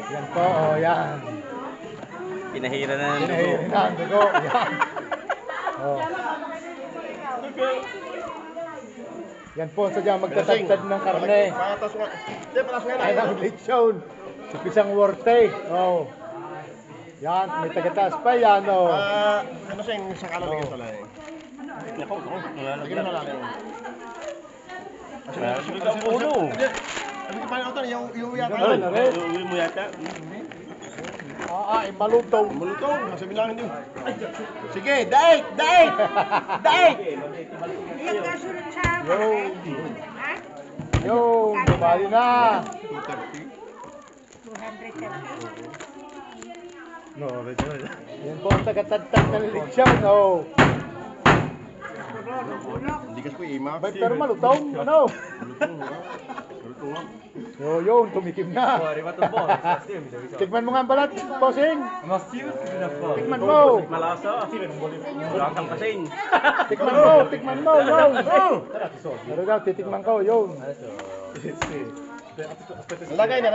Yan po, oh, yan. Pinahira na ng dugo. Pinahira na ang dugo. Yan. Oh. Yan po, sadya magtatagtad ng karne. Ay, ng lechon. Sa pisang worte. Oh. Yan, may tagataas pa yan, oh. Ano siya yung isang kalalagyan sa lahi? Nako, Lagyan mo lang yun. Sulit ang ulo. Sabi ko paano ito, yung yata. Uwi mo yata. Malutong. Malutong, nasa bilangin din. Sige, daig! Daig! Daig! Yo, bumali na. 230. No, medyo. Yan po ang tagatagtag ng lechon, oh. Hindi kasi ko ima. Pero malutong, ano? Malutong nga. Yun, tumikim na. Tikman mo nga ang balat, bossing. Tikman mo. Malasa. Lasang kasing. Tikman mo, yun. Pero daw, titikman ko, yun. Lagay na